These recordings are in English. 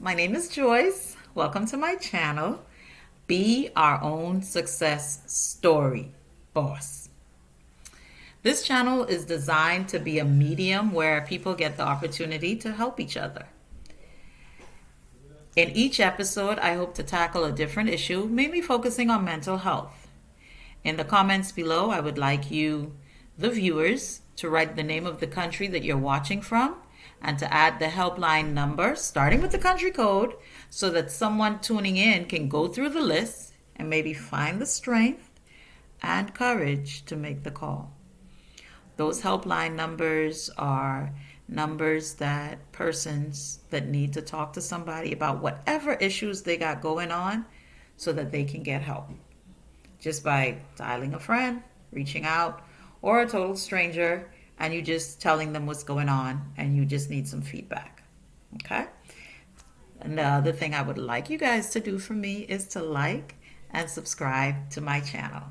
My name is Joyce. Welcome to my channel. Be our own success story boss. This channel is designed to be a medium where people get the opportunity to help each other. In each episode, I hope to tackle a different issue, mainly focusing on mental health. In the comments below, I would like you, the viewers, to write the name of the country that you're watching from and to add the helpline number, starting with the country code, so that someone tuning in can go through the list and maybe find the strength and courage to make the call. Those helpline numbers are numbers that persons that need to talk to somebody about whatever issues they got going on so that they can get help. Just by dialing a friend, reaching out, or a total stranger, and you just telling them what's going on and you just need some feedback. Okay? And the other thing I would like you guys to do for me is to like and subscribe to my channel.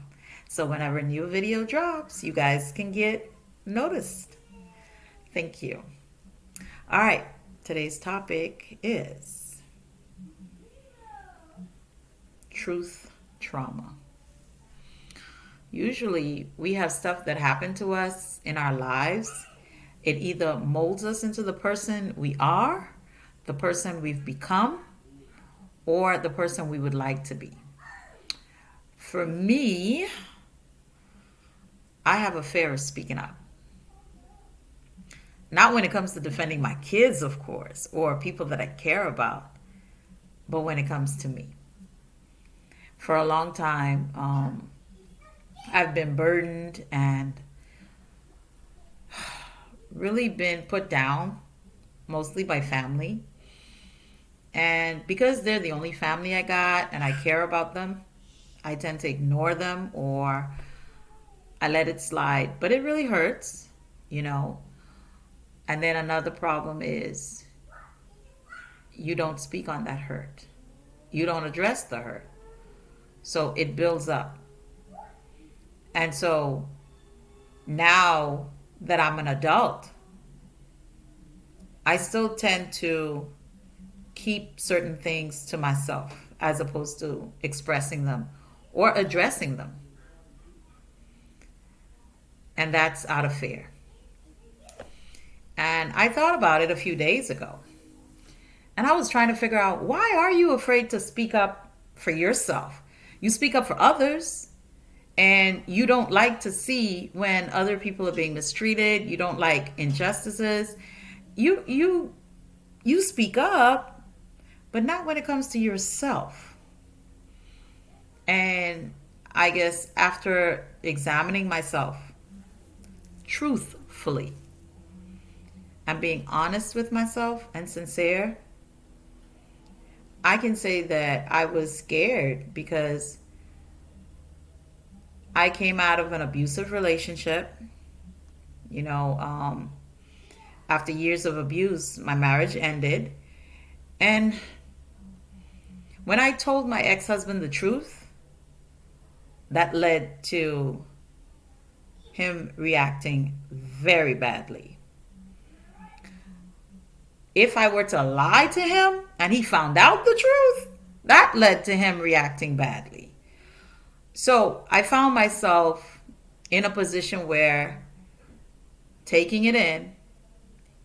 So whenever a new video drops, you guys can get noticed. Thank you. All right, today's topic is truth trauma. Usually we have stuff that happened to us in our lives. It either molds us into the person we are, the person we've become, or the person we would like to be. For me, I have a fear of speaking up. Not when it comes to defending my kids, of course, or people that I care about, but when it comes to me. For a long time, I've been burdened and really been put down, mostly by family. And because they're the only family I got and I care about them, I tend to ignore them or I let it slide. But it really hurts, you know. And then another problem is you don't speak on that hurt. You don't address the hurt. So it builds up. And so now that I'm an adult, I still tend to keep certain things to myself as opposed to expressing them or addressing them. And that's out of fear. And I thought about it a few days ago. And I was trying to figure out, why are you afraid to speak up for yourself? You speak up for others. And you don't like to see when other people are being mistreated. You don't like injustices. You speak up, but not when it comes to yourself. And I guess after examining myself truthfully and being honest with myself and sincere, I can say that I was scared because I came out of an abusive relationship. You know, after years of abuse, my marriage ended. And when I told my ex-husband the truth, that led to him reacting very badly. If I were to lie to him and he found out the truth, that led to him reacting badly. So I found myself in a position where taking it in,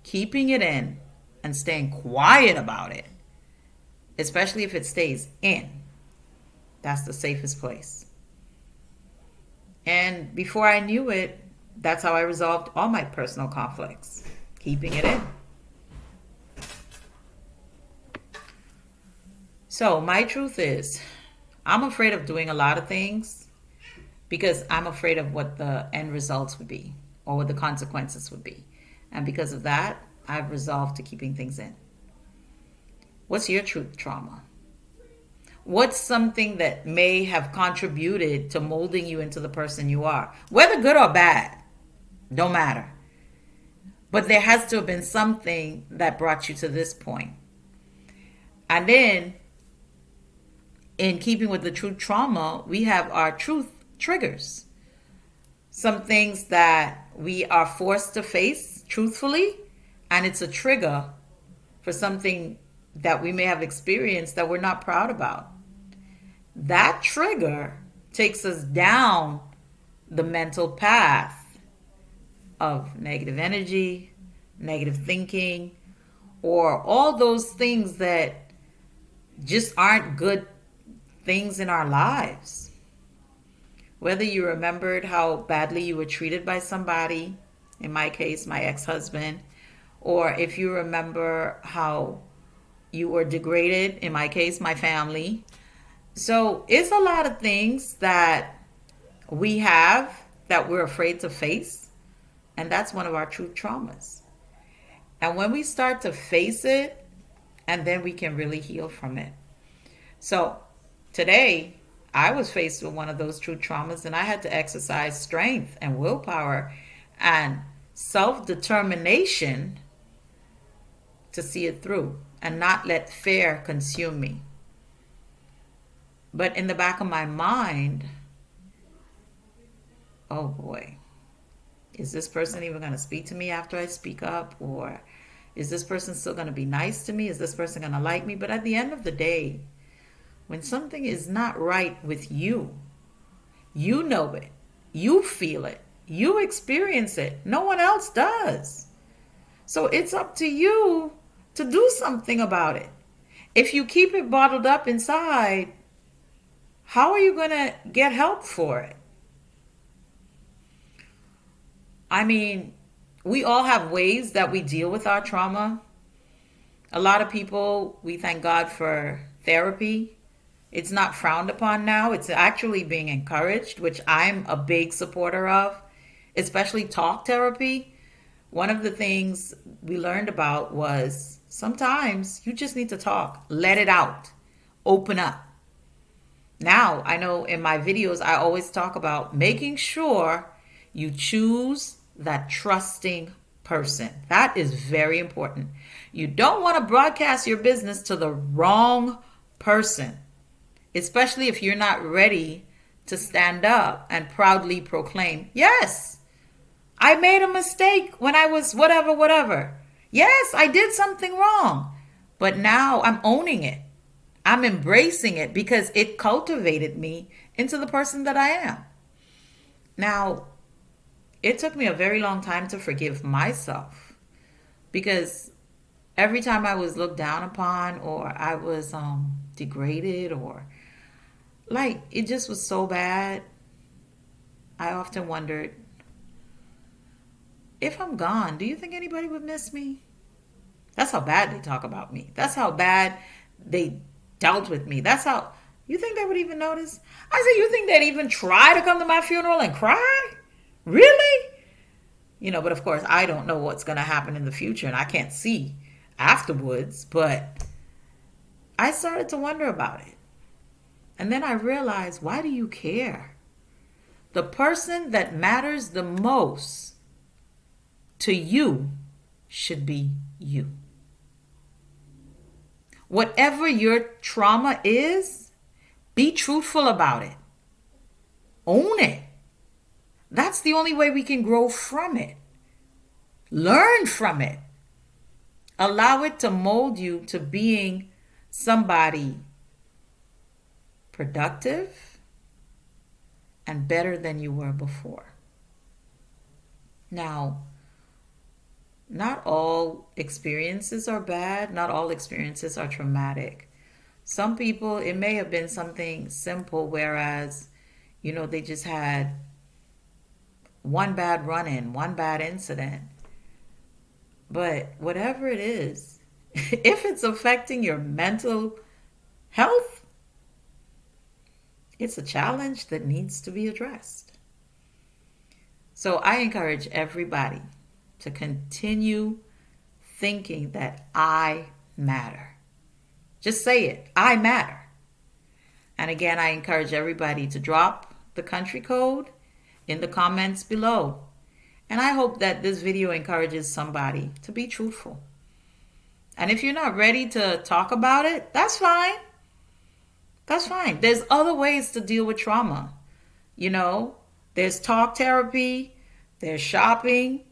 keeping it in, and staying quiet about it, especially if it stays in, that's the safest place. And before I knew it, that's how I resolved all my personal conflicts, keeping it in. So my truth is, I'm afraid of doing a lot of things because I'm afraid of what the end results would be or what the consequences would be. And because of that, I've resolved to keeping things in. What's your truth trauma? What's something that may have contributed to molding you into the person you are? Whether good or bad, don't matter. But there has to have been something that brought you to this point. And then in keeping with the truth trauma, we have our truth triggers. Some things that we are forced to face truthfully, and it's a trigger for something that we may have experienced that we're not proud about. That trigger takes us down the mental path of negative energy, negative thinking, or all those things that just aren't good things in our lives. Whether you remembered how badly you were treated by somebody, in my case, my ex-husband, or if you remember how you were degraded, in my case, my family. So it's a lot of things that we have that we're afraid to face, and that's one of our true traumas. And when we start to face it, and then we can really heal from it. So today, I was faced with one of those true traumas, and I had to exercise strength and willpower and self-determination to see it through and not let fear consume me. But in the back of my mind, oh boy, is this person even going to speak to me after I speak up? Or is this person still going to be nice to me? Is this person going to like me? But at the end of the day, when something is not right with you, you know it, you feel it, you experience it. No one else does. So it's up to you to do something about it. If you keep it bottled up inside, how are you going to get help for it? I mean, we all have ways that we deal with our trauma. A lot of people, we thank God for therapy. It's not frowned upon now. It's actually being encouraged, which I'm a big supporter of, especially talk therapy. One of the things we learned about was sometimes you just need to talk, let it out, open up. Now, I know in my videos, I always talk about making sure you choose that trusting person. That is very important. You don't want to broadcast your business to the wrong person, especially if you're not ready to stand up and proudly proclaim, yes, I made a mistake when I was whatever. Yes, I did something wrong, but now I'm owning it. I'm embracing it because it cultivated me into the person that I am. Now, it took me a very long time to forgive myself because every time I was looked down upon or I was degraded or like it just was so bad, I often wondered, if I'm gone, do you think anybody would miss me? That's how bad they talk about me. That's how bad they dealt with me. That's how, you think they would even notice? I said, you think they'd even try to come to my funeral and cry? Really? You know, but of course, I don't know what's going to happen in the future and I can't see afterwards, but I started to wonder about it. And then I realized, why do you care? The person that matters the most to you should be you. Whatever your trauma is, be truthful about it. Own it. That's the only way we can grow from it. Learn from it. Allow it to mold you to being somebody productive and better than you were before. Now, not all experiences are bad. Not all experiences are traumatic. Some people, it may have been something simple, whereas, you know, they just had one bad run-in, one bad incident. But whatever it is, if it's affecting your mental health, it's a challenge that needs to be addressed. So I encourage everybody to continue thinking that I matter. Just say it, I matter. And again, I encourage everybody to drop the country code in the comments below. And I hope that this video encourages somebody to be truthful. And if you're not ready to talk about it, that's fine. That's fine. There's other ways to deal with trauma. You know, there's talk therapy, there's shopping,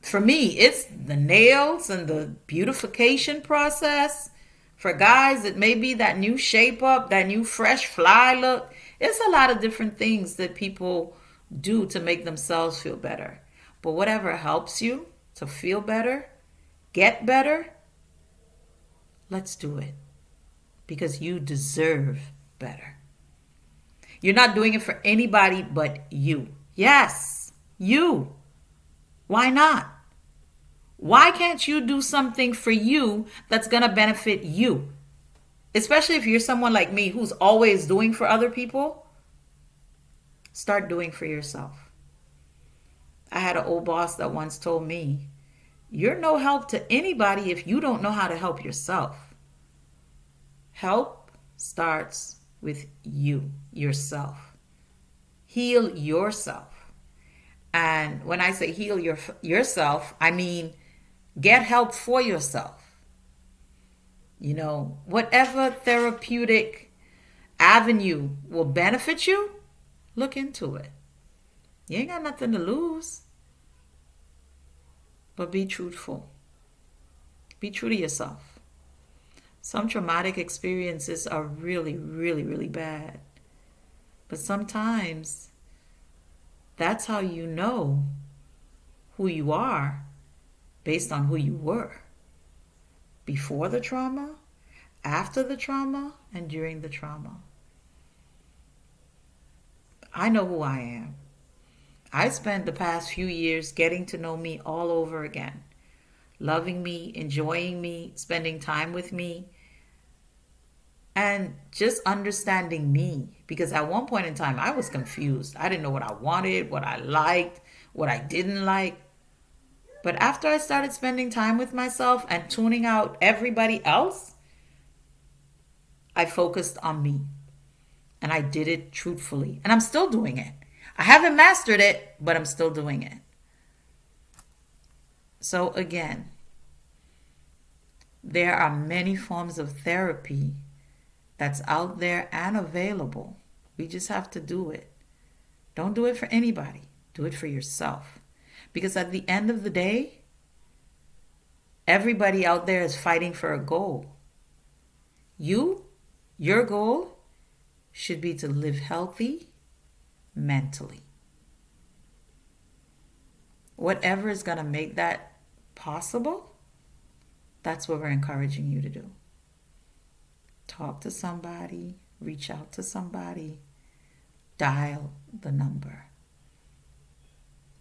For me, it's the nails and the beautification process. For guys, it may be that new shape up, that new fresh fly look. It's a lot of different things that people do to make themselves feel better. But whatever helps you to feel better, get better, let's do it because you deserve better. You're not doing it for anybody but you. Yes, you. Why not? Why can't you do something for you that's going to benefit you? Especially if you're someone like me who's always doing for other people, start doing for yourself. I had an old boss that once told me, you're no help to anybody if you don't know how to help yourself. Help starts with you, yourself. Heal yourself. And when I say heal yourself, I mean get help for yourself. You know, whatever therapeutic avenue will benefit you, look into it. You ain't got nothing to lose. But be truthful. Be true to yourself. Some traumatic experiences are really, really, really bad. But sometimes that's how you know who you are based on who you were. Before the trauma, after the trauma, and during the trauma. I know who I am. I spent the past few years getting to know me all over again. Loving me, enjoying me, spending time with me, and just understanding me. Because at one point in time, I was confused. I didn't know what I wanted, what I liked, what I didn't like. But after I started spending time with myself and tuning out everybody else, I focused on me. And I did it truthfully. And I'm still doing it. I haven't mastered it, but I'm still doing it. So again, there are many forms of therapy that's out there and available. We just have to do it. Don't do it for anybody. Do it for yourself. Because at the end of the day, everybody out there is fighting for a goal. Your goal should be to live healthy mentally. Whatever is going to make that possible, that's what we're encouraging you to do. Talk to somebody, reach out to somebody, dial the number.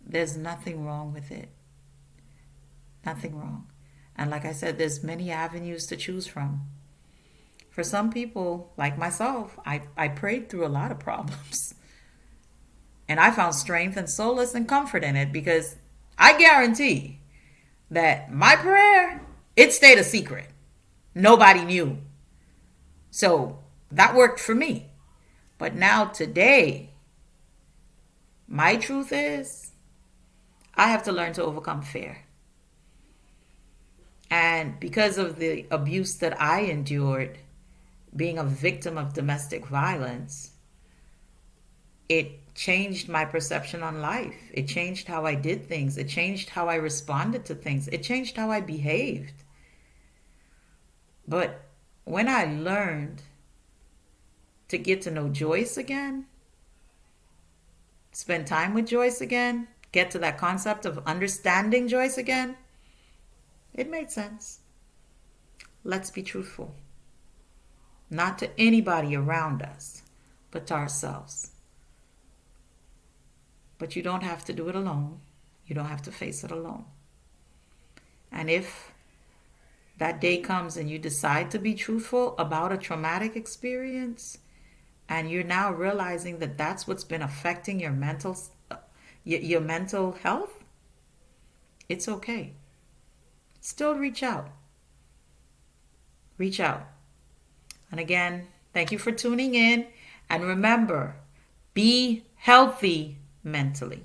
There's nothing wrong with it. Nothing wrong. And like I said, there's many avenues to choose from. For some people, like myself, I prayed through a lot of problems. And I found strength and solace and comfort in it because I guarantee that my prayer, it stayed a secret. Nobody knew. So that worked for me. But now today, my truth is, I have to learn to overcome fear. And because of the abuse that I endured, being a victim of domestic violence, it changed my perception on life. It changed how I did things. It changed how I responded to things. It changed how I behaved. But when I learned to get to know Joyce again, spend time with Joyce again, get to that concept of understanding Joyce again, it made sense. Let's be truthful. Not to anybody around us, but to ourselves. But you don't have to do it alone. You don't have to face it alone. And if that day comes and you decide to be truthful about a traumatic experience, and you're now realizing that that's what's been affecting your mental health, it's okay. Still reach out. Reach out. And again, thank you for tuning in. And remember, be healthy mentally.